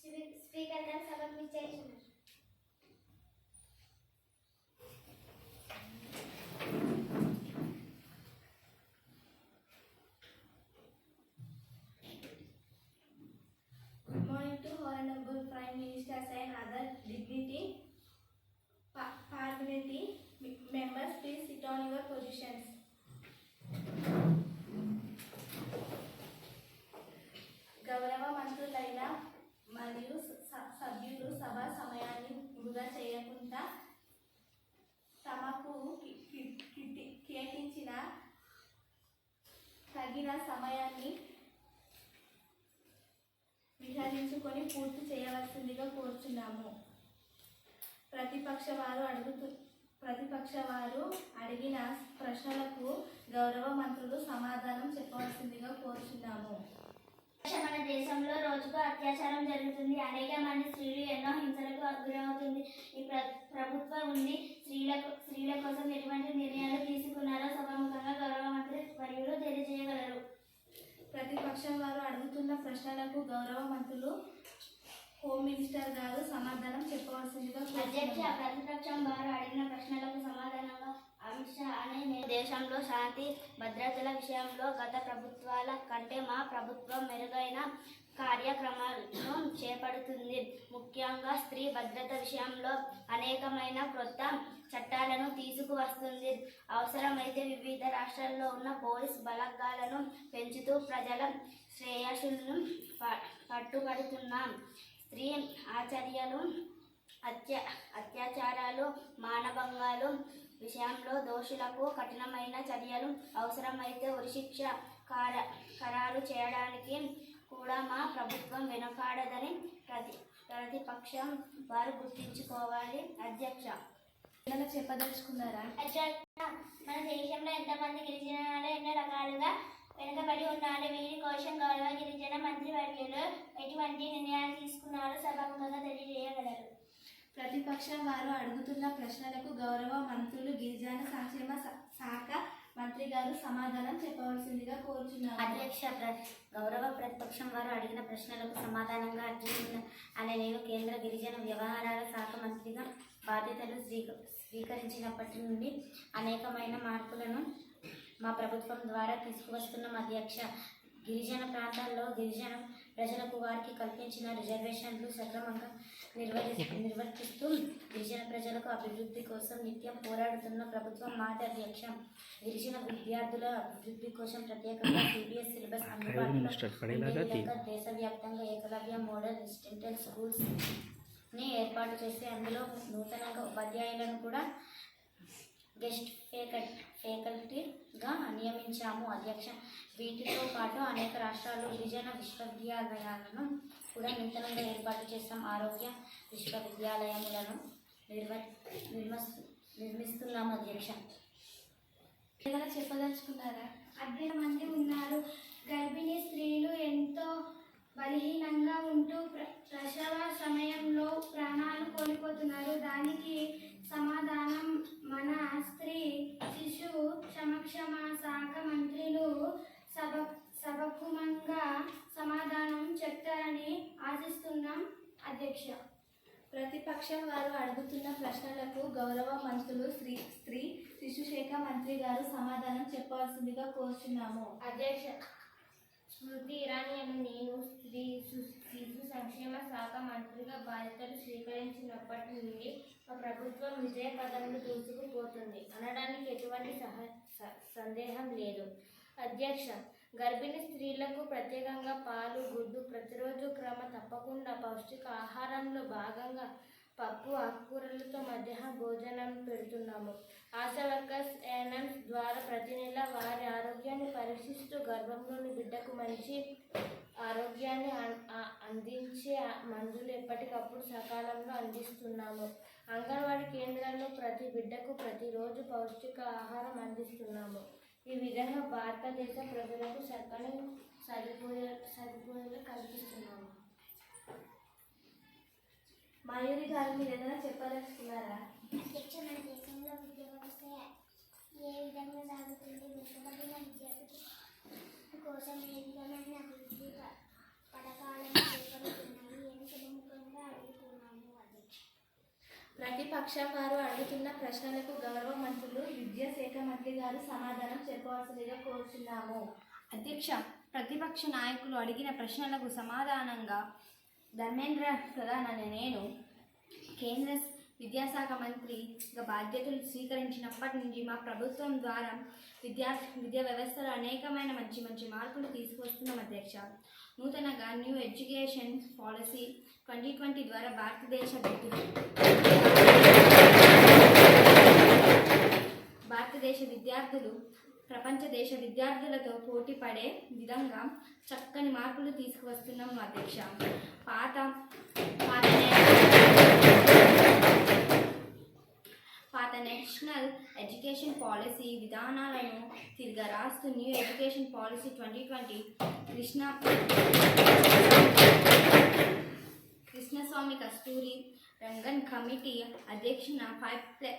Speaker గారు సభకు విచ్చేస్తున్నారు. Good morning to Honorable Prime Minister and other dignity members. Please sit on your positions. గౌరవ మంత్రులైన మరియు సభ్యులు సభ సమయాన్ని వృధా చేయకుండా తమకు కేటాయించిన తగిన సమయాన్ని విహరించుకొని పూర్తి చేయవలసిందిగా కోరుచున్నాము. ప్రతిపక్ష వారు అడిగిన ప్రశ్నలకు గౌరవ మంత్రులు సమాధానం చెప్పవలసిందిగా కోరుచున్నాము. మన దేశంలో రోజుకు అత్యాచారం జరుగుతుంది. అనేక మంది స్త్రీలు ఎన్నో హింసలకు గురవుతుంది. ఈ ప్రభుత్వం ఉండి స్త్రీల కోసం ఎటువంటి నిర్ణయాలు తీసుకున్నారో సభాముఖంగా గౌరవ మంత్రి వర్యులు తెలియజేయగలరు. ప్రతిపక్షం వారు అడుగుతున్న ప్రశ్నలకు గౌరవ మంత్రులు హోమ్ మినిస్టర్ గారు సమాధానం చెప్పవలసిందిగా అధ్యక్ష, ప్రతిపక్షం వారు అడిగిన ప్రశ్నలకు సమాధానంగా అమిత్ షా అనే దేశంలో శాంతి భద్రతల విషయంలో గత ప్రభుత్వాల కంటే మా ప్రభుత్వం మెరుగైన కార్యక్రమాలను చేపడుతుంది. ముఖ్యంగా స్త్రీ భద్రత విషయంలో అనేకమైన కొత్త చట్టాలను తీసుకువస్తుంది. అవసరమైతే వివిధ రాష్ట్రాల్లో ఉన్న పోలీస్ బలగాలను పెంచుతూ ప్రజల శ్రేయస్సును పట్టుబడుతున్నాం. స్త్రీ ఆచర్యలు, అత్యాచారాలు, మానభంగాలు విషయంలో దోషులకు కఠినమైన చర్యలు, అవసరమైతే ఉరిశిక్ష ఖరారు చేయడానికి కూడా మా ప్రభుత్వం వెనుకాడదని ప్రతిపక్షం వారు గుర్తించుకోవాలి. అధ్యక్ష, చెప్పదలుచుకున్నారా? మన దేశంలో ఎంతమంది గిరిజనాలు ఎన్నో రకాలుగా వెనుకబడి ఉన్నారు. వీరి కోసం గౌరవ గిరిజన మంత్రి వర్యులు ఎటువంటి నిర్ణయాలు తీసుకున్నారో సభాముఖంగా తెలియజేయగలరు. ప్రతిపక్షం వారు అడుగుతున్న ప్రశ్నలకు గౌరవ మంత్రులు గిరిజన సంక్షేమ శాఖ మంత్రి గారు సమాధానం చెప్పవలసిందిగా కోరుచున్నారు. అధ్యక్ష, గౌరవ ప్రతిపక్షం వారు అడిగిన ప్రశ్నలకు సమాధానంగా అర్జున్ అనే నేను కేంద్ర గిరిజన వ్యవహారాల శాఖ మంత్రిగా బాధ్యతలు స్వీకరించినప్పటి నుండి అనేకమైన మార్పులను మా ప్రభుత్వం ద్వారా తీసుకువస్తున్నాం. అధ్యక్ష, గిరిజన ప్రాంతాల్లో గిరిజన ప్రజలకు వారికి కల్పించిన రిజర్వేషన్లు సక్రమంగా నిర్వర్తిస్తూ గిరిజన ప్రజలకు అభివృద్ధి కోసం నిత్యం పోరాడుతున్న ప్రభుత్వం మాది. అధ్యక్ష, గిరిజన విద్యార్థుల అభివృద్ధి కోసం ప్రత్యేకంగా CBSE సిలబస్ అందుబాటులో దేశవ్యాప్తంగా ఏకలవ్య మోడల్ రెసిడెన్షియల్ స్కూల్స్ని ఏర్పాటు చేసి అందులో నూతనంగా ఉపాధ్యాయులను కూడా గెస్ట్ ఫ్యాకల్టీగా నియమించాము. అధ్యక్ష, వీటితో పాటు అనేక రాష్ట్రాలు గిరిజన విశ్వవిద్యాలయాలను కూడా నూతనంగా ఏర్పాటు చేస్తాం. ఆరోగ్య విశ్వవిద్యాలయములను నిర్మిస్తున్నాము. అధ్యక్ష, ఏదైనా చెప్పదలుచుకున్నారా? అధిక మంది ఉన్నారు. గర్భిణీ స్త్రీలు ఎంతో బలహీనంగా ఉంటూ ప్రసవ సమయంలో ప్రాణాలు కోల్పోతున్నారు. దానికి సమాధానం మన స్త్రీ శిశు సంక్షేమ శాఖ మంత్రులు సభాముఖంగా సమాధానం చెప్తారని ఆశిస్తున్నాం. అధ్యక్ష, ప్రతిపక్షం వారు అడుగుతున్న ప్రశ్నలకు గౌరవ మంత్రులు స్త్రీ శిశు శాఖ మంత్రి గారు సమాధానం చెప్పవలసిందిగా కోరుచున్నాము. అధ్యక్ష, స్మృతి ఇరానీ అని నేను స్త్రీ శిశు సంక్షేమ శాఖ మంత్రిగా బాధ్యతలు స్వీకరించినప్పటి నుండి మా ప్రభుత్వం విజయ పదంలో దూసుకుపోతుంది అనడానికి ఎటువంటి సందేహం లేదు. అధ్యక్ష, గర్భిణీ స్త్రీలకు ప్రత్యేకంగా పాలు, గుడ్డు ప్రతిరోజు తప్పకుండా పౌష్టిక ఆహారంలో భాగంగా పప్పు, ఆకుకూరలతో మధ్యాహ్న భోజనం పెడుతున్నాము. ఆశా వర్కర్స్ ANMs ద్వారా ప్రతి నెల వారి ఆరోగ్యాన్ని పరీక్షిస్తూ గర్భంలోని బిడ్డకు మంచి ఆరోగ్యాన్ని అందించే మందులు ఎప్పటికప్పుడు సకాలంలో అందిస్తున్నాము. అంగన్వాడీ కేంద్రాల్లో ప్రతి బిడ్డకు ప్రతిరోజు పౌష్టిక ఆహారం అందిస్తున్నాము. ఈ విధంగా భారతదేశ ప్రజలకు చక్కని సదుపాయాలు కల్పిస్తున్నాము. మయూరి గారు మీరు ఏదైనా చెప్పదలుచుకున్నారా? అధ్యక్ష, మన దేశంలో విద్యా వ్యవస్థ ఏ విధంగా సాగుతుంది? వెనుకబడిన విద్యార్థుల కోసం ఏ విధమైన అభివృద్ధి పథకాలను చేపడుతున్నాయి? ఏమి ప్రతిపక్షం వారు అడుగుతున్న ప్రశ్నలకు గౌరవ మంత్రులు విద్యాశాఖ మంత్రి గారు సమాధానం చెప్పవలసిందిగా కోరుతున్నాము. అధ్యక్ష, ప్రతిపక్ష నాయకులు అడిగిన ప్రశ్నలకు సమాధానంగా ధర్మేంద్ర ప్రధాన్ అనే నేను కేంద్ర విద్యాశాఖ మంత్రిగా బాధ్యతలు స్వీకరించినప్పటి నుంచి మా ప్రభుత్వం ద్వారా విద్యా వ్యవస్థలో అనేకమైన మంచి మార్పులు తీసుకువస్తున్నాం అధ్యక్ష. నూతనంగా న్యూ ఎడ్యుకేషన్ పాలసీ 2020 ద్వారా భారతదేశ విద్యార్థులు ప్రపంచ దేశ విద్యార్థులతో పోటీ పడే విధంగా చక్కని మార్పులు తీసుకువస్తున్నాం అధ్యక్ష. పాత నేషనల్ ఎడ్యుకేషన్ పాలసీ విధానాలను తిరగరాస్తూ న్యూ ఎడ్యుకేషన్ పాలసీ 2020 కృష్ణస్వామి కస్తూరి రంగన్ కమిటీ అధ్యక్షన 5+3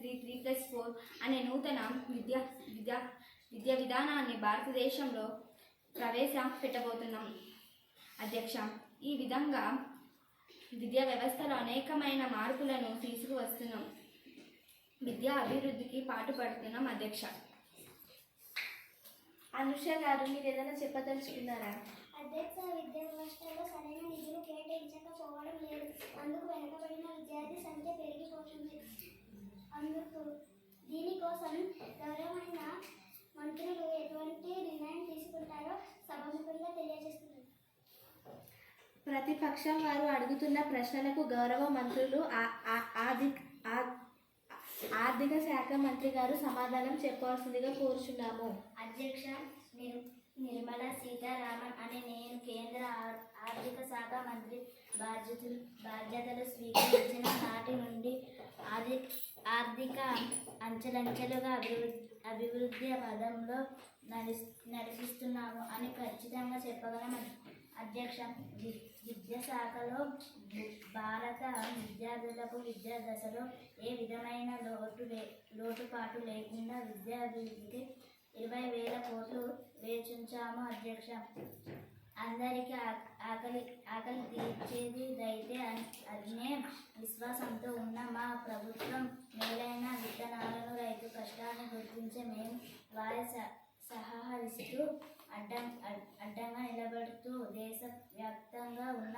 3+4 అనే నూతన విద్యా విధానాన్ని భారతదేశంలో ప్రవేశపెట్టబోతున్నాం అధ్యక్ష. ఈ విధంగా విద్యా వ్యవస్థలో అనేకమైన మార్పులను తీసుకువస్తున్నాం. విద్యా అభివృద్ధికి పాటుపడుతున్నాం అధ్యక్ష. అనుష గారు మీరు ఏదైనా చెప్పదలుచుకున్నారా? అధ్యక్ష, విద్యా వ్యవస్థలో సరైన నిధులు కేటాయించకపోవడం లేదు. అందుకు వెనుకబడిన విద్యార్థి సంఖ్య పెరిగిపోతుంది. దీనికోసం గౌరవమైన మంత్రులు ఎటువంటి నిర్ణయం తీసుకుంటారో సభాముఖంగా తెలియజేస్తున్నారు. ప్రతిపక్షం వారు అడుగుతున్న ప్రశ్నలకు గౌరవ మంత్రులు ఆర్థిక శాఖ మంత్రి గారు సమాధానం చెప్పవలసిందిగా కోరుచున్నాము. అధ్యక్ష, నిర్మలా సీతారామన్ అనే నేను కేంద్ర ఆర్థిక శాఖ మంత్రి బాధ్యతలు స్వీకరించిన నాటి నుండి ఆర్థిక అంచెలంచెలుగా అభివృద్ధి పదంలో నడిపిస్తున్నాము అని ఖచ్చితంగా చెప్పగలం అధ్యక్ష. విద్యాశాఖలో భారత విద్యార్థులకు విద్యా దశలో ఏ విధమైన లోటుపాటు లేకుండా విద్యాభివృద్ధికి 20,000 కోట్లు వేచించాము అధ్యక్ష. అందరికీ ఆకలి తీర్చేది అయితే అనే విశ్వాసంతో ఉన్న మా ప్రభుత్వం మేలైన విత్తనాలను రైతు కష్టాన్ని గుర్తించే మేము వారి సహకరిస్తూ అడ్డంగా నిలబడుతూ దేశవ్యాప్తంగా ఉన్న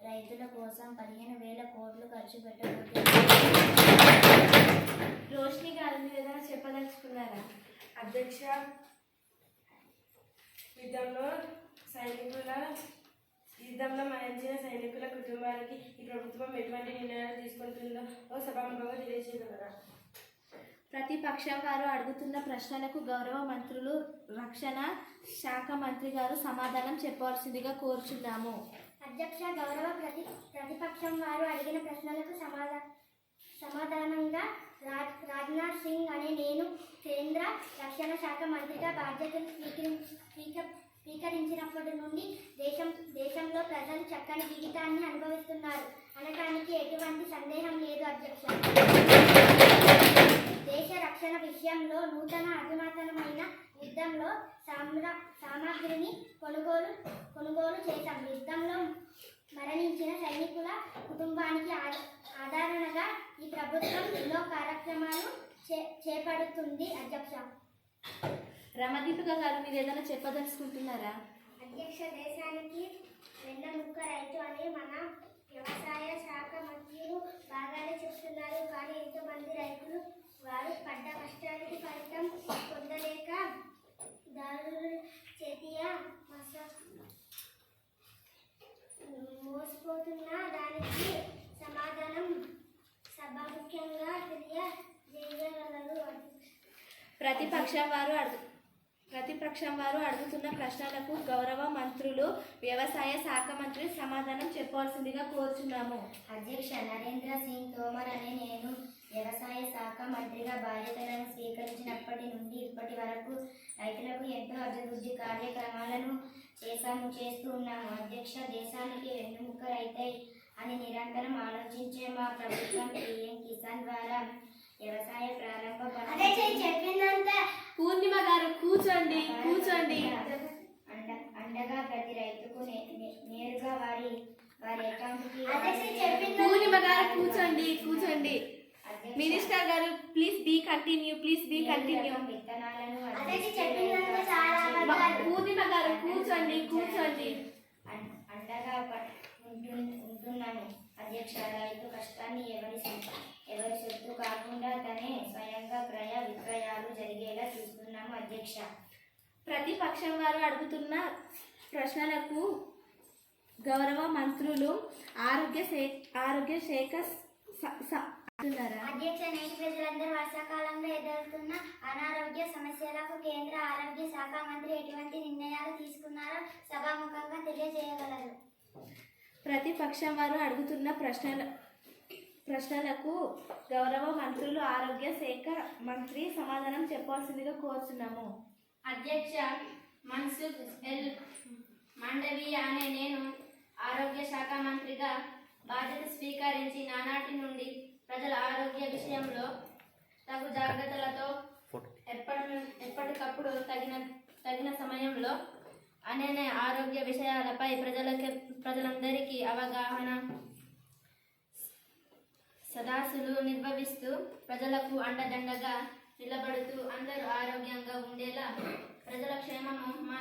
రైతుల కోసం 15,000 కోట్లు ఖర్చు పెట్టబోతున్నాం. రోషిని గారు మీరు ఏదైనా చెప్పదలుచుకున్నారా? అధ్యక్ష, యుద్ధంలో మరణించిన సైనికుల కుటుంబానికి ఈ ప్రభుత్వం ఎటువంటి నిర్ణయాలు తీసుకుంటుందో సభాముఖంగా తెలియజేయగలరా? ప్రతిపక్షం వారు అడుగుతున్న ప్రశ్నలకు గౌరవ మంత్రులు రక్షణ శాఖ మంత్రి గారు సమాధానం చెప్పవలసిందిగా కోరుచున్నాము. అధ్యక్ష, గౌరవ ప్రతిపక్షం వారు అడిగిన ప్రశ్నలకు సమాధానంగా రాజ్నాథ్ సింగ్ అనే నేను కేంద్ర రక్షణ శాఖ మంత్రిగా బాధ్యతలు స్వీకరించినప్పటి నుండి దేశంలో ప్రజలు చక్కని జీవితాన్ని అనుభవిస్తున్నారు అనడానికి ఎటువంటి సందేహం లేదు అధ్యక్ష. దేశ రక్షణ విషయంలో నూతన అధునాతనమైన యుద్ధంలో సామాగ్రిని కొనుగోలు చేశాం. యుద్ధంలో మరణించిన సైనికుల కుటుంబానికి ఆదరణగా ఈ ప్రభుత్వం ఎన్నో కార్యక్రమాలు చేపడుతుంది అధ్యక్ష. రమదీపిక గారు మీరు ఏదైనా చెప్పదలుచుకుంటున్నారా? అధ్యక్ష, దేశానికి వెన్నెముక్క రైతు అని మన వ్యవసాయ శాఖ మంత్రులు బాగానే చెప్తున్నారు. కానీ ఎంతోమంది రైతులు వారు పడ్డ కష్టానికి ఫలితం పొందలేక దారుల చేతియ మోసపోతున్న దానికి సమాధానం సభాముఖ్యంగా తెలియజేయగలరు. ప్రతిపక్షం వారు అడుగుతున్న ప్రశ్నలకు గౌరవ మంత్రులు వ్యవసాయ శాఖ మంత్రి సమాధానం చెప్పవలసిందిగా కోరుచున్నాము. అధ్యక్ష, నరేంద్ర సింగ్ తోమర్ అనే నేను వ్యవసాయ శాఖ మంత్రిగా బాధ్యతలను స్వీకరించినప్పటి నుండి ఇప్పటి వరకు రైతులకు ఎంతో అభివృద్ధి కార్యక్రమాలను చేస్తూ ఉన్నాము అధ్యక్ష. దేశానికి వెన్నుముక్క రైతై అని నిరంతరం ఆలోచించే మా ప్రభుత్వం PM కిసాన్ ద్వారా వ్యవసాయ ప్రారంభ పూర్ణిమ గారు కూర్చోండి. అండగా ప్రతి రైతుకు నేరుగా వారి అకౌంట్కి పూర్ణిమ గారు కూర్చోండి. కూర్చోండి. మినిస్టర్ గారు ప్లీజ్ బీ కంటిన్యూ. విత్తనాలను అదే చెప్పిందంతా చాలా అబద్ధాలు. పూర్ణిమ గారు కూర్చోండి. అండగా ఉంటున్నాను అధ్యక్ష. రైతు కష్టాన్ని ఎవరి సొత్తు కాకుండా తనే స్వయంగా క్రయ విక్రయాలు జరిగేలా చూస్తున్నాము అధ్యక్ష. ప్రతిపక్షం వారు అడుగుతున్న ప్రశ్నలకు గౌరవ మంత్రులు ఆరోగ్య శాఖ అధ్యక్ష, నేటి ప్రజలందరూ వర్షాకాలంలో ఎదురవుతున్న అనారోగ్య సమస్యలకు కేంద్ర ఆరోగ్య శాఖ మంత్రి ఎటువంటి నిర్ణయాలు తీసుకున్నారో సభాముఖంగా తెలియజేయగలరు. ప్రతిపక్షం వారు అడుగుతున్న ప్రశ్నలకు గౌరవ మంత్రులు ఆరోగ్య శాఖ మంత్రి సమాధానం చెప్పాల్సిందిగా కోరుతున్నాము. అధ్యక్ష, మన్సుఖ్ ఎల్ మాండవీయ అనే నేను ఆరోగ్య శాఖ మంత్రిగా బాధ్యత స్వీకరించి నానాటి నుండి ప్రజల ఆరోగ్య విషయంలో తగు జాగ్రత్తలతో ఎప్పటికప్పుడు తగిన సమయంలో అనేక ఆరోగ్య విషయాలపై ప్రజలందరికీ అవగాహన సదస్సులు నిర్వహిస్తూ ప్రజలకు అండదండగా నిలబడుతూ అందరూ ఆరోగ్యంగా ఉండేలా ప్రజల క్షేమము మా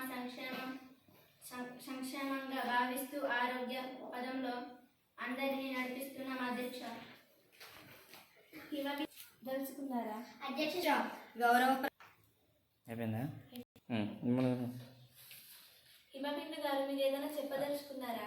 సంక్షేమంగా భావిస్తూ ఆరోగ్య పదంలో అందరినీ నడిపిస్తున్నాం అధ్యక్ష. తెలుసుకున్నారా అధ్యక్ష, గౌరవ హిమబిందు గారు మీరు ఏదైనా చెప్పదలుచుకున్నారా?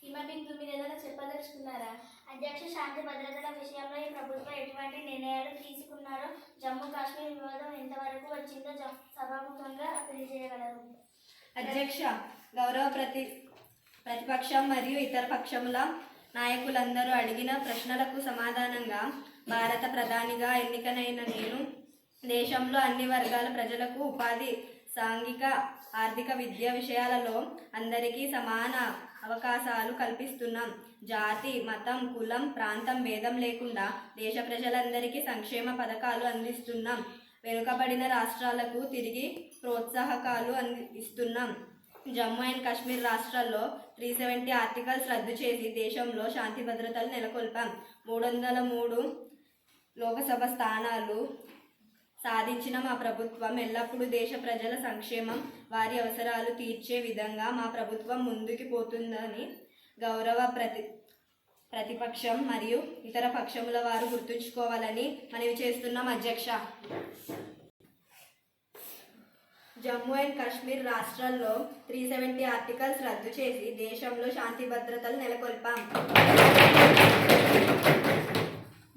హిమబిందు మీరు ఏదైనా చెప్పదలుచుకున్నారా? అధ్యక్ష, శాంతి భద్రతల విషయంలో ఈ ప్రభుత్వం ఎటువంటి నిర్ణయాలు తీసుకున్నారో, జమ్మూ కాశ్మీర్ వివాదం ఎంతవరకు వచ్చిందో సభాముఖంగా తెలియజేయగలరు. అధ్యక్ష, గౌరవ ప్రతిపక్షం మరియు ఇతర పక్షముల నాయకులందరూ అడిగిన ప్రశ్నలకు సమాధానంగా భారత ప్రధానిగా ఎన్నికైన నేను దేశంలో అన్ని వర్గాల ప్రజలకు ఉపాధి, సాంఘిక, ఆర్థిక, విద్యా విషయాలలో అందరికీ సమాన అవకాశాలు కల్పిస్తున్నాం. జాతి, మతం, కులం, ప్రాంతం భేదం లేకుండా దేశ ప్రజలందరికీ సంక్షేమ పథకాలు అందిస్తున్నాం. వెనుకబడిన రాష్ట్రాలకు తిరిగి ప్రోత్సాహకాలు ఇస్తున్నాం. జమ్మూ అండ్ కాశ్మీర్ రాష్ట్రాల్లో 370 ఆర్టికల్స్ రద్దు చేసి దేశంలో శాంతి భద్రతలు నెలకొల్పాం. 303 లోకసభ స్థానాలు సాధించిన మా ప్రభుత్వం ఎల్లప్పుడూ దేశ ప్రజల సంక్షేమం, వారి అవసరాలు తీర్చే విధంగా మా ప్రభుత్వం ముందుకు పోతుందని గౌరవ ప్రతిపక్షం మరియు ఇతర పక్షముల వారు గుర్తుంచుకోవాలని మనవి చేస్తున్నాం అధ్యక్ష. జమ్మూ అండ్ కాశ్మీర్ రాష్ట్రాల్లో 370 ఆర్టికల్స్ రద్దు చేసి దేశంలో శాంతి భద్రతలు నెలకొల్పాం.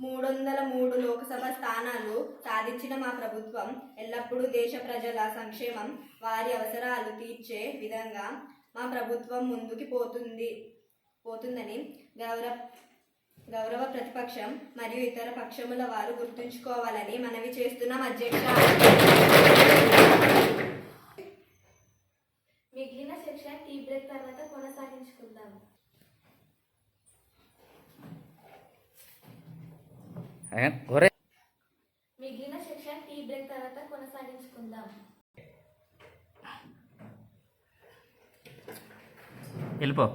303 లోకసభ స్థానాలు సాధించిన మా ప్రభుత్వం ఎల్లప్పుడూ దేశ ప్రజల సంక్షేమం, వారి అవసరాలు తీర్చే విధంగా మా ప్రభుత్వం ముందుకు పోతుందని గౌరవ ప్రతిపక్షం మరియు ఇతర పక్షముల వారు గుర్తుంచుకోవాలని మనవి చేస్తున్నాం అధ్యక్ష. మిగిలిన సెక్షన్ టీ బ్రేక్ తర్వాత కొనసాగించుకుందాం. మిగిలిన సెక్షన్ టీ బ్రేక్ తర్వాత కొనసాగించుకుందాం. వెళ్ళిపో.